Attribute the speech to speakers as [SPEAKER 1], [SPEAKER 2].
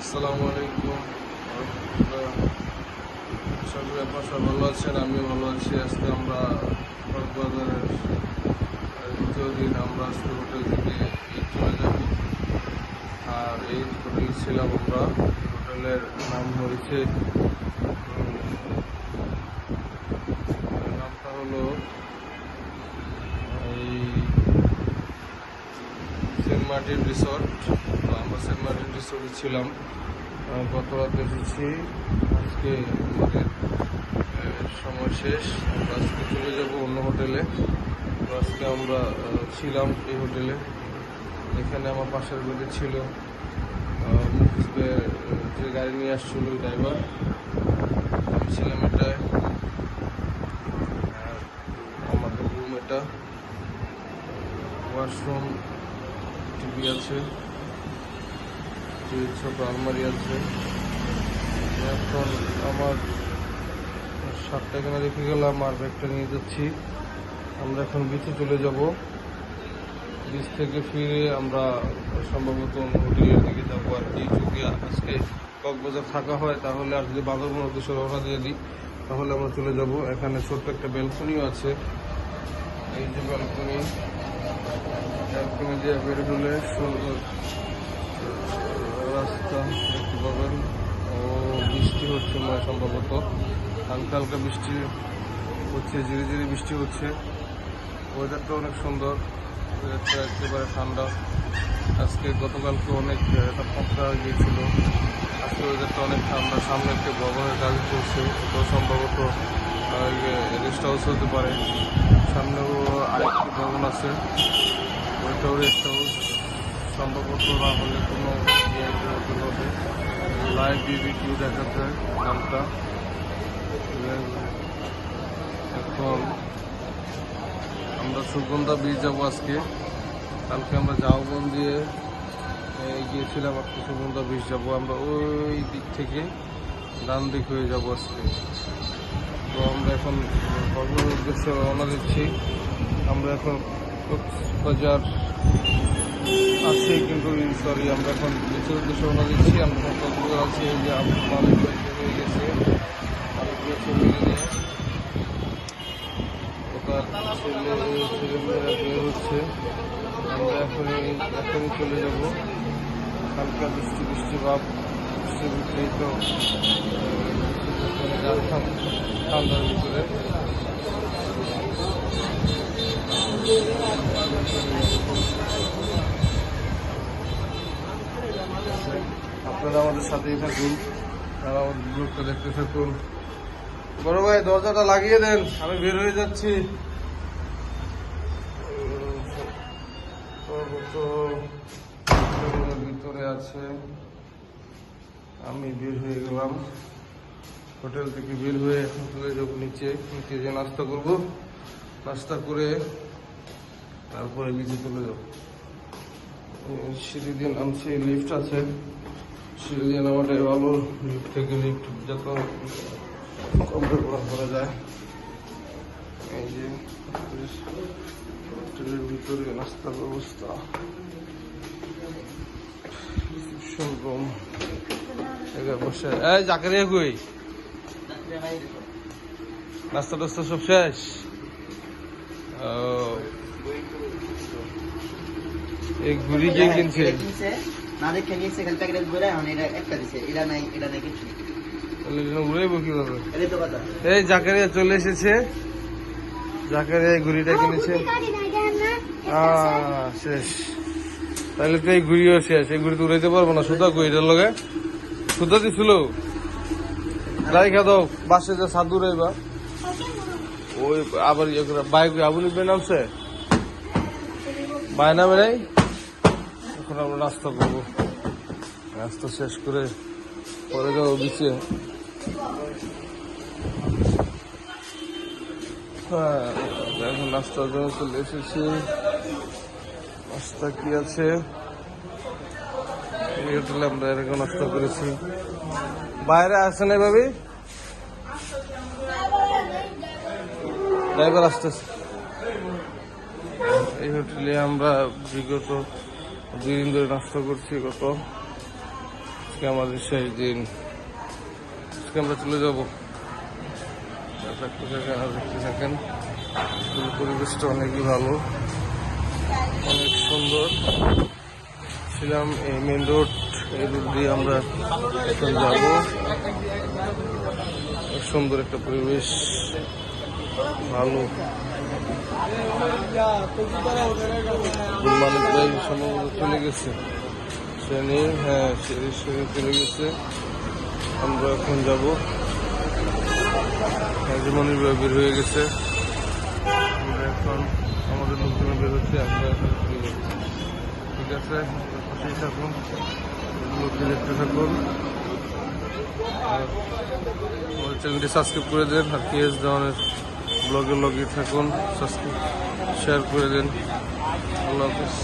[SPEAKER 1] আসসালামু আলাইকুম। আশা করি আপনার সব ভালো আছেন, আমিও ভালো আছি। আজকে আমরা কক্সবাজারের দ্বিতীয় দিন। আমরা আজকে হোটেল থেকে চলে যাব। আর এই হোটেল ছিলাম আমরা। হোটেলের নাম হয়েছে নামটা হলো এই সেন্ট মার্টিন রিসর্ট। তো আমরা সেন্ট মার্টিন রিসর্টে ছিলাম। গত রাতে এসেছি, আজকে আমাদের সময় শেষ। আমরা আজকে চলে যাব অন্য হোটেলে। তো আজকে আমরা ছিলাম এই হোটেলে। এখানে আমার পাশের বেডে ছিল মুফিসদের যে গাড়ি নিয়ে আসছিল ওই ড্রাইভার। আমি ছিলাম এটায়। আর আমাদের রুম এটা, ওয়াশরুম, টিভি আছে, ছোট আলমারি আছে। এখন আমার শার্টটা এখানে রেখে গেলাম আর ব্যাগটা নিয়ে যাচ্ছি। আমরা এখন বিচে চলে যাব। বিচ থেকে ফিরে আমরা সম্ভবত অন্য হোটেলের দিকে যাবো আর কি। যদি আজকে কক্সবাজার থাকা হয় তাহলে, আর যদি বান্দরবান উদ্দেশ্যে রওনা দিয়ে দিই তাহলে আমরা চলে যাব। এখানে ছোট্ট একটা ব্যালকনিও আছে। এই যে ব্যালকনি দিয়ে বের হলে সুন্দর রাস্তা দেখতে পাবেন। ও বৃষ্টি হচ্ছে সম্ভবত, হালকা হালকা বৃষ্টি হচ্ছে, ধীরে ধীরে বৃষ্টি হচ্ছে। ওয়েদারটা অনেক সুন্দর, ওয়েদারটা একেবারে ঠান্ডা। আজকে গতকালকে অনেক তাপমাত্রা গিয়েছিল, আজকে ওয়েদারটা অনেক ঠান্ডা। সামনে একটা ভবনের কাজ চলছে, তো সম্ভবত রেস্ট হাউস হতে পারে। সামনেও আরেকটি ভবন আছে, ওইটাও রেস্ট হাউস সম্ভবত, না হলে কোনো হোটেল হবে। লাইভ বিবিকিউ দেখা যায় নামটা। এখন আমরা সুগন্ধা বীচ যাবো আজকে। কালকে আমরা জাওবন দিয়ে গিয়েছিলাম, আজকে সুগন্ধা বীচ যাবো। আমরা ওই দিক থেকে ডান দিক হয়ে যাবো আজকে। তো আমরা এখন কক্সবাজারের উদ্দেশ্যে রওনা দিচ্ছি। আমরা এখন কক্সবাজার আছি, কিন্তু সরি, আমরা এখন বিচের উদ্দেশ্যে রওনা দিচ্ছি। আমরা এখন কক্সবাজার আছি। এই যে মালিক হয়ে গেছে, মালিক গিয়েছে মিলে নিয়ে। ছেলেমেয়েরা বের হচ্ছে। আমরা এখনই চলে যাব। হালকা বৃষ্টি ভাব, বৃষ্টির ভিতরেই তো ঠান্ডার ভিতরে। আপনারা আমাদের সাথেই থাকুন, আর আমাদের ব্লগটা দেখতে থাকুন। বড় ভাই, দরজাটা লাগিয়ে দেন, আমি বের হয়ে যাচ্ছি। ভিতরে আছে, আমি বের হয়ে গেলাম। হোটেল থেকে বের হয়ে এখন চলে যাবো নিচে যে নাস্তা করব। নাস্তা করে তারপরে নিচে চলে যাবো। সিঁড়ি দিয়ে নামছি, লিফট আছে, সিঁড়ি দিয়ে নামাটাই ভালো। লিফট থেকে লিফট যত কম ব্যবহার করা যায়। এই যে হোটেলের ভিতরে নাস্তার ব্যবস্থা, রুম, বসে। এই জাকারিয়া কই? নাস্তা টাস্তা সব শেষ? এই ঘুড়ি কে কিনছে? এই জাকারিয়া চলে এসেছে। জাকারিয়া এই ঘুড়িটা কিনেছে। শেষ, তাহলে তো এই ঘুড়িও শেষ। এই ঘুড়ি তো উড়াইতে পারবো না। সুতা কই? এটার লগে সুতা দিছিল, রাইখা দাও। বাসে যে সাধু রাইবা ওই আবার ইয়ে করে বাইক আবুল ইবনে নামছে, বায় নামে নাই। এখন আমরা নাস্তা করবো। নাস্তা শেষ করে পরে যাবো বিচে। হ্যাঁ, এখন নাস্তার জন্য চলে এসেছি। নাস্তা কি আছে? এই হোটেলে আমরা এরকম নাস্তা করেছি। বাইরে আসে নাই ভাবি, ড্রাইভার আসতেছে। এই হোটেলে আমরা বিগত 2 দিন ধরে নাস্তা করছি। গত আজকে আমাদের শেষ দিন। আজকে আমরা চলে যাবো। দেখতে থাকেন। পরিবেশটা অনেকই ভালো, অনেক সুন্দর। ছিলাম এই মেন রোড, এই রোড দিয়ে আমরা এখন যাবো। সুন্দর একটা পরিবেশ, ভালো। মালিক ভাই সম্ভবত চলে গেছে, সে নেই। হ্যাঁ, সে চলে গেছে। আমরা এখন যাবো। মনির ভাই বের হয়ে গেছে। আমরা এখন আমাদের লোকজন বের হচ্ছে, আমরা এখন চলে যাচ্ছি। ঠিক আছে, পাশেই থাকুন, লোককে দেখতে থাকুন। আর আমাদের চ্যানেলটি সাবস্ক্রাইব করে দেন। আর কেএস দেওয়ানের ব্লগে থাকুন, সাবস্ক্রাইব শেয়ার করে দেন। আল্লাহ হাফিজ।